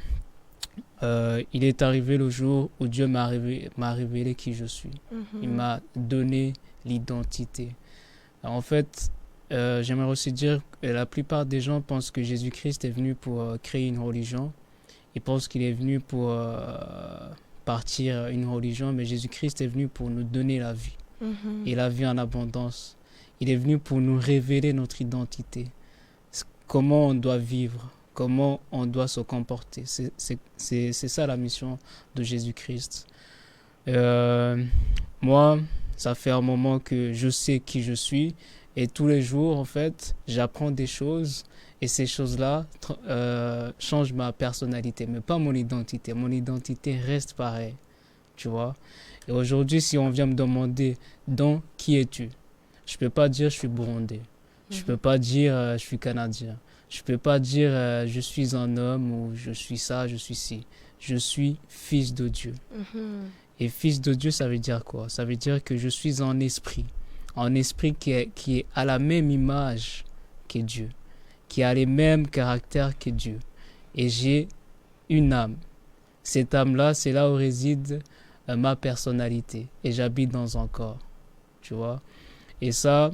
il est arrivé le jour où Dieu m'a révélé qui je suis. Il m'a donné l'identité. En fait, j'aimerais aussi dire que la plupart des gens pensent que Jésus-Christ est venu pour créer une religion. Ils pensent qu'il est venu pour partir une religion, mais Jésus-Christ est venu pour nous donner la vie. Et la vie en abondance. Il est venu pour nous révéler notre identité. Comment on doit vivre, comment on doit se comporter. C'est ça la mission de Jésus-Christ. Moi, ça fait un moment que je sais qui je suis. Et tous les jours, en fait, j'apprends des choses. Et ces choses-là changent ma personnalité, mais pas mon identité. Mon identité reste pareille, tu vois. Et aujourd'hui, si on vient me demander, donc, qui es-tu? Je peux pas dire je suis burundais. Je peux pas dire je suis canadien. Je peux pas dire je suis un homme ou je suis ça, je suis ci. Je suis fils de Dieu. Et fils de Dieu, ça veut dire quoi? Ça veut dire que je suis un esprit. Un esprit qui est à la même image que Dieu. Qui a les mêmes caractères que Dieu. Et j'ai une âme. Cette âme-là, c'est là où réside ma personnalité. Et j'habite dans un corps. Tu vois? Et ça,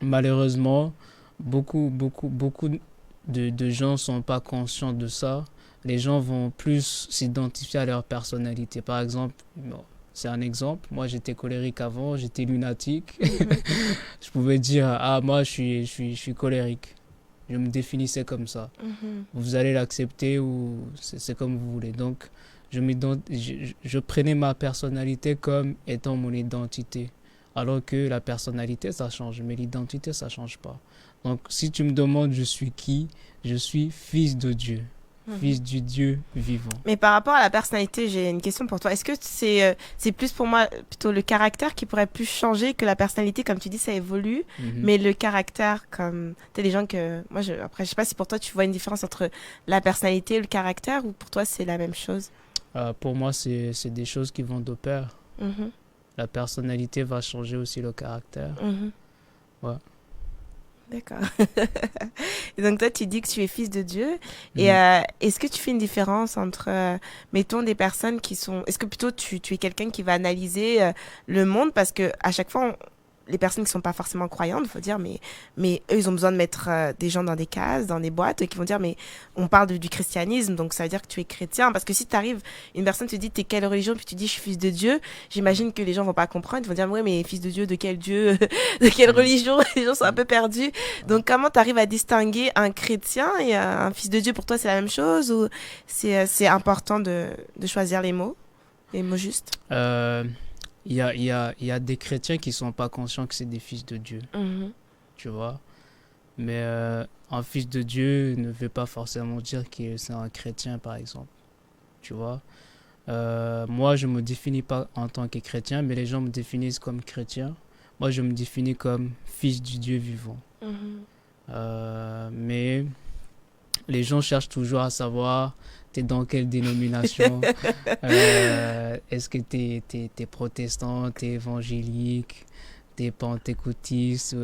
malheureusement, beaucoup de gens ne sont pas conscients de ça. Les gens vont plus s'identifier à leur personnalité. Par exemple, c'est un exemple. Moi, j'étais colérique avant, j'étais lunatique. Je pouvais dire, ah, moi, je suis colérique. Je me définissais comme ça. Vous allez l'accepter ou c'est comme vous voulez. Donc, je prenais ma personnalité comme étant mon identité. Alors que la personnalité, ça change, mais l'identité, ça change pas. Donc, si tu me demandes je suis qui, je suis fils de Dieu, fils du Dieu vivant. Mais par rapport à la personnalité, j'ai une question pour toi. Est-ce que c'est plus pour moi plutôt le caractère qui pourrait plus changer que la personnalité, comme tu dis, ça évolue, mais le caractère, comme t'es des gens que moi, après, je sais pas si pour toi tu vois une différence entre la personnalité et le caractère, ou pour toi c'est la même chose. Pour moi, c'est des choses qui vont de pair. La personnalité va changer aussi le caractère. Ouais. D'accord. Et donc toi, tu dis que tu es fils de Dieu. Et est-ce que tu fais une différence entre, mettons, des personnes qui sont... Est-ce que plutôt tu es quelqu'un qui va analyser le monde? Parce que à chaque fois, les personnes qui sont pas forcément croyantes, faut dire, mais eux, ils ont besoin de mettre des gens dans des cases, dans des boîtes, qui vont dire, mais on parle du christianisme, donc ça veut dire que tu es chrétien. Parce que si t'arrives, une personne te dit, t'es quelle religion, puis tu dis, je suis fils de Dieu, j'imagine que les gens vont pas comprendre, ils vont dire, ouais, mais fils de Dieu, de quelle religion? Les gens sont un peu perdus. Donc, comment t'arrives à distinguer un chrétien et un fils de Dieu? Pour toi, c'est la même chose, ou c'est important de choisir les mots justes? Il y a des chrétiens qui ne sont pas conscients que c'est des fils de Dieu, tu vois. Mais un fils de Dieu ne veut pas forcément dire que c'est un chrétien, par exemple, tu vois. Moi, je ne me définis pas en tant que chrétien, mais les gens me définissent comme chrétien. Moi, je me définis comme fils du Dieu vivant. Mais les gens cherchent toujours à savoir... T'es dans quelle dénomination? Est-ce que t'es protestant, t'es évangélique, t'es pentecôtiste,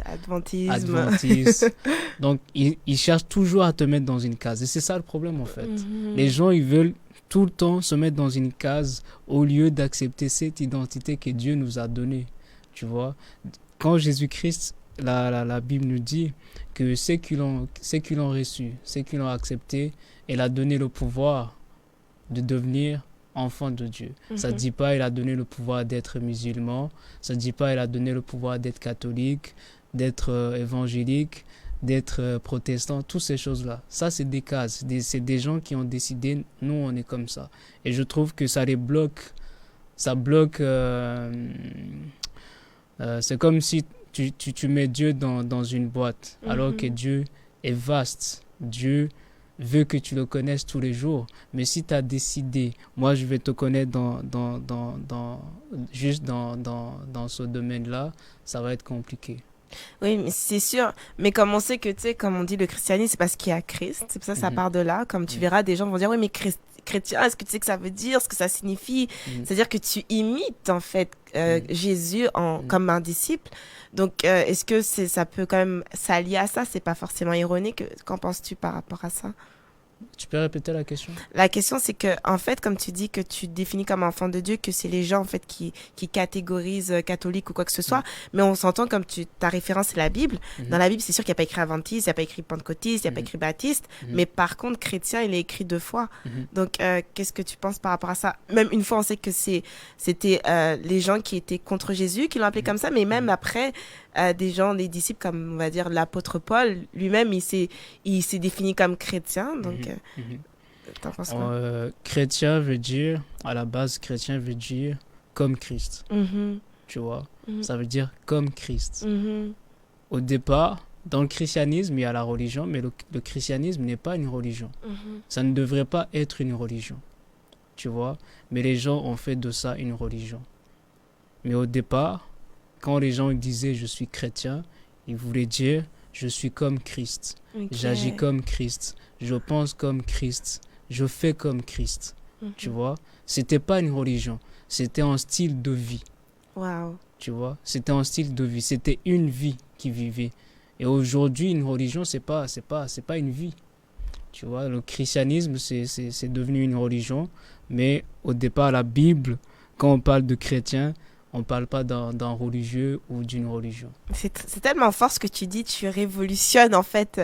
adventiste? Donc, ils cherchent toujours à te mettre dans une case. Et c'est ça le problème, en fait. Les gens, ils veulent tout le temps se mettre dans une case au lieu d'accepter cette identité que Dieu nous a donnée. Tu vois? Quand Jésus-Christ, la Bible nous dit que ceux qui l'ont reçu, ceux qui l'ont accepté, il a donné le pouvoir de devenir enfant de Dieu. Ça ne dit pas il a donné le pouvoir d'être musulman. Ça ne dit pas il a donné le pouvoir d'être catholique, d'être évangélique, d'être protestant. Toutes ces choses-là. Ça, c'est des cases. C'est des gens qui ont décidé, nous, on est comme ça. Et je trouve que ça les bloque. Ça bloque... c'est comme si tu mets Dieu dans une boîte, alors que Dieu est vaste. Dieu veut que tu le connaisses tous les jours. Mais si tu as décidé, moi je vais te connaître juste dans ce domaine-là, ça va être compliqué. Oui, mais c'est sûr. Mais comme on sait que, tu sais, comme on dit, le christianisme, c'est parce qu'il y a Christ. C'est pour ça que ça part de là. Comme tu verras, des gens vont dire, oui, mais chrétien, est-ce que tu sais que ça veut dire, ce que ça signifie? C'est-à-dire que tu imites, en fait, Jésus comme un disciple. Donc, est-ce que ça peut quand même s'allier à ça? C'est pas forcément ironique. Qu'en penses-tu par rapport à ça? Tu peux répéter la question? La question, c'est que, en fait, comme tu dis que tu définis comme enfant de Dieu, que c'est les gens, en fait, qui catégorisent catholique ou quoi que ce soit. Mais on s'entend comme ta référence, c'est la Bible. Dans la Bible, c'est sûr qu'il n'y a pas écrit adventiste, il n'y a pas écrit pentecôtiste, il n'y a pas écrit baptiste. Mais par contre, chrétien, il est écrit 2 fois. Donc, qu'est-ce que tu penses par rapport à ça? Même une fois, on sait que c'était les gens qui étaient contre Jésus qui l'ont appelé comme ça. Mais même après, des gens, des disciples, comme on va dire l'apôtre Paul, lui-même, il s'est défini comme chrétien. Donc, t'en penses quoi? Chrétien veut dire, à la base, chrétien veut dire comme Christ. Tu vois? Ça veut dire comme Christ. Au départ, dans le christianisme, il y a la religion, mais le christianisme n'est pas une religion. Ça ne devrait pas être une religion. Tu vois? Mais les gens ont fait de ça une religion. Mais au départ, quand les gens disaient je suis chrétien, ils voulaient dire je suis comme Christ. J'agis comme Christ. Je pense comme Christ. Je fais comme Christ. Tu vois? C'était pas une religion. C'était un style de vie. Wow. Tu vois? C'était un style de vie. C'était une vie qu'ils vivaient. Et aujourd'hui, une religion, c'est pas une vie. Tu vois? Le christianisme, c'est devenu une religion. Mais au départ, la Bible, quand on parle de chrétien, on ne parle pas d'un religieux ou d'une religion. C'est tellement fort ce que tu dis, tu révolutionnes en fait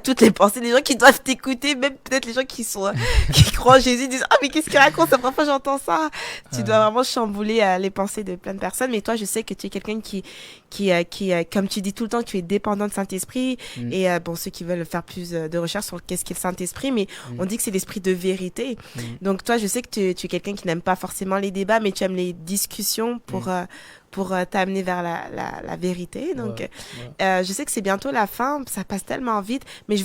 toutes les pensées des gens qui doivent t'écouter, même peut-être les gens qui croient en Jésus disent « Ah mais qu'est-ce qu'il raconte, c'est la première fois que j'entends ça !» Tu dois vraiment chambouler les pensées de plein de personnes, mais toi je sais que tu es quelqu'un qui comme tu dis tout le temps, tu es dépendant de Saint-Esprit, et bon, ceux qui veulent faire plus de recherches sur qu'est-ce qu'est le Saint-Esprit, mais on dit que c'est l'esprit de vérité. Donc toi je sais que tu es quelqu'un qui n'aime pas forcément les débats, mais tu aimes les discussions pour t'amener vers la vérité. Donc, je sais que c'est bientôt la fin, ça passe tellement vite, mais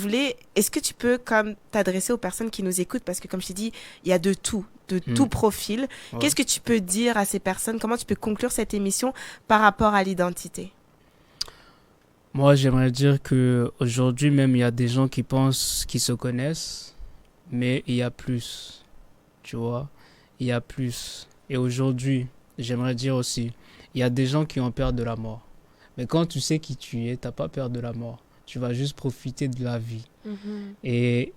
est-ce que tu peux comme t'adresser aux personnes qui nous écoutent, parce que comme je t'ai dit, il y a de tout profil. Qu'est-ce que tu peux dire à ces personnes? Comment tu peux conclure cette émission par rapport à l'identité? Moi, j'aimerais dire que aujourd'hui même, il y a des gens qui pensent qu'ils se connaissent, mais il y a plus. Tu vois? Il y a plus. Et aujourd'hui, j'aimerais dire aussi, il y a des gens qui ont peur de la mort. Mais quand tu sais qui tu es, tu n'as pas peur de la mort. Tu vas juste profiter de la vie. Et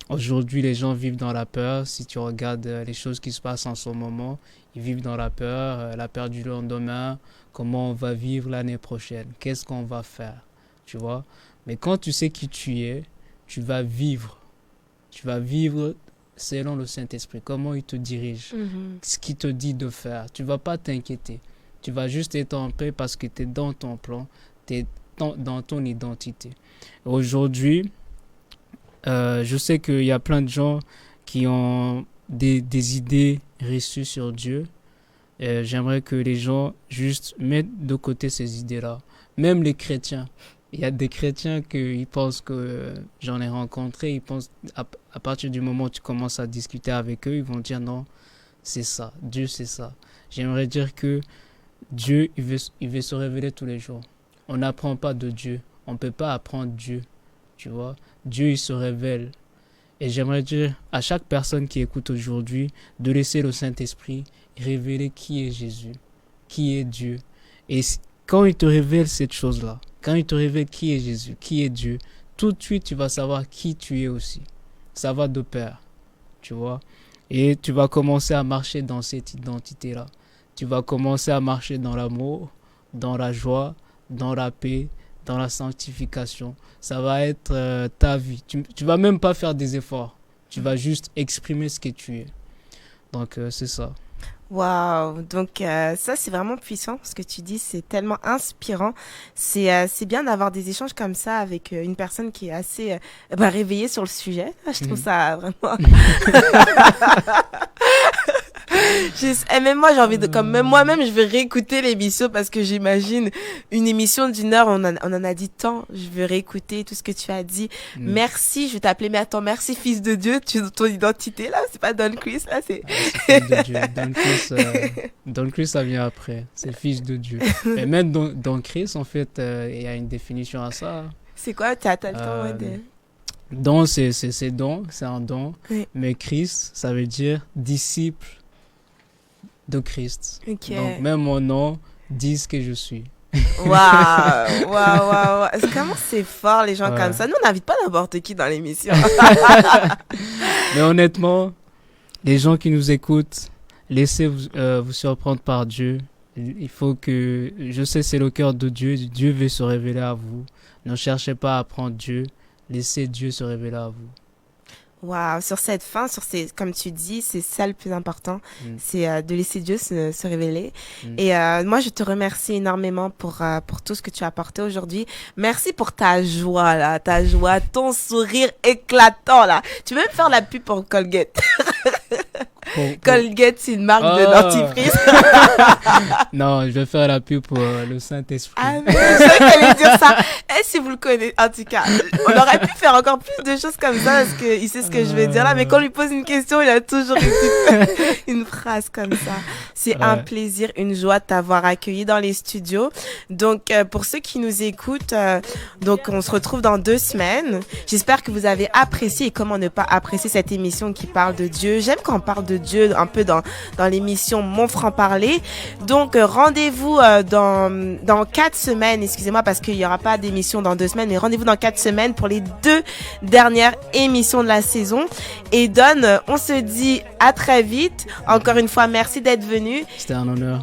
aujourd'hui, les gens vivent dans la peur. Si tu regardes les choses qui se passent en ce moment, ils vivent dans la peur du lendemain, comment on va vivre l'année prochaine, qu'est-ce qu'on va faire, tu vois. Mais quand tu sais qui tu es, tu vas vivre. Tu vas vivre selon le Saint-Esprit, comment il te dirige, ce qu'il te dit de faire. Tu ne vas pas t'inquiéter. Tu vas juste être en paix parce que tu es dans ton plan, tu es dans ton identité. Aujourd'hui, je sais qu'il y a plein de gens qui ont des idées reçues sur Dieu. J'aimerais que les gens juste mettent de côté ces idées-là. Même les chrétiens. Il y a des chrétiens qui pensent que j'en ai rencontré, ils pensent à partir du moment où tu commences à discuter avec eux, ils vont dire non, c'est ça, Dieu c'est ça. J'aimerais dire que Dieu, il veut se révéler tous les jours. On n'apprend pas de Dieu, on ne peut pas apprendre Dieu, tu vois. Dieu, il se révèle. Et j'aimerais dire à chaque personne qui écoute aujourd'hui de laisser le Saint-Esprit révéler qui est Jésus, qui est Dieu. Et quand il te révèle cette chose-là, quand il te révèle qui est Jésus, qui est Dieu, tout de suite, tu vas savoir qui tu es aussi. Ça va de pair, tu vois. Et tu vas commencer à marcher dans cette identité-là. Tu vas commencer à marcher dans l'amour, dans la joie, dans la paix, dans la sanctification. Ça va être ta vie. Tu ne vas même pas faire des efforts. Tu vas juste exprimer ce que tu es. Donc, c'est ça. Waouh, donc ça c'est vraiment puissant ce que tu dis, c'est tellement inspirant. C'est bien d'avoir des échanges comme ça avec une personne qui est assez réveillée sur le sujet. Je trouve ça vraiment Même moi, j'ai envie de, comme même moi-même, je vais réécouter l'émission parce que j'imagine une émission d'une heure, on en a dit tant. Je vais réécouter tout ce que tu as dit. Merci, je vais t'appeler, mais attends, merci, fils de Dieu, ton identité, là, c'est pas Don Chris, là, c'est... c'est fils de Dieu. Don Chris, ça vient après. C'est fils de Dieu. Mais même dans Chris, en fait, il y a une définition à ça. C'est quoi? T'as le temps, ouais, de... Don, c'est don, c'est un don. Oui. Mais Christ, ça veut dire disciple de Christ. Ok. Donc, même mon nom dit ce que je suis. Waouh. Comment c'est fort, les gens comme ça. Nous, on n'invite pas n'importe qui dans l'émission. Mais honnêtement, les gens qui nous écoutent, laissez-vous vous surprendre par Dieu. Il faut que... Je sais, c'est le cœur de Dieu. Dieu veut se révéler à vous. Ne cherchez pas à apprendre Dieu. Laissez Dieu se révéler à vous. Waouh, sur cette fin, comme tu dis, c'est ça le plus important, c'est de laisser Dieu se révéler. Et moi, je te remercie énormément pour tout ce que tu as apporté aujourd'hui. Merci pour ta joie, là, ton sourire éclatant, là. Tu veux même faire la pub pour Colgate. Colgate, c'est une marque de dentifrice. Non, je vais faire la pub pour le Saint-Esprit. Ah, mais je sais qu'elle allait dire ça. Et si vous le connaissez, en tout cas, on aurait pu faire encore plus de choses comme ça parce qu'il sait ce que je vais dire là. Mais quand on lui pose une question, il a toujours une phrase comme ça. C'est un plaisir, une joie de t'avoir accueilli dans les studios. Donc, pour ceux qui nous écoutent, donc on se retrouve dans 2 semaines. J'espère que vous avez apprécié et comment ne pas apprécier cette émission qui parle de Dieu. J'aime quand on parle de Dieu un peu dans l'émission Mon franc-parler. Donc, rendez-vous dans 4 semaines, excusez-moi, parce qu'il n'y aura pas d'émission dans 2 semaines, mais rendez-vous dans 4 semaines pour les 2 dernières émissions de la saison. Et Don, on se dit à très vite. Encore une fois, merci d'être venu. C'était un honneur.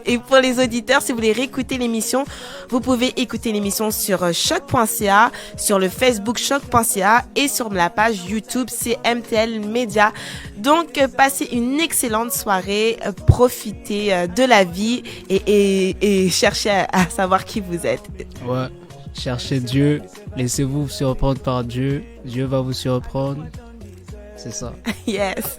Et pour les auditeurs, si vous voulez réécouter l'émission, vous pouvez écouter l'émission sur choc.ca, sur le Facebook choc.ca et sur la page YouTube CMTL Média. Donc, passez une excellente soirée, profitez de la vie et cherchez à savoir qui vous êtes. Ouais, cherchez Dieu, laissez-vous surprendre par Dieu, Dieu va vous surprendre, c'est ça. Yes.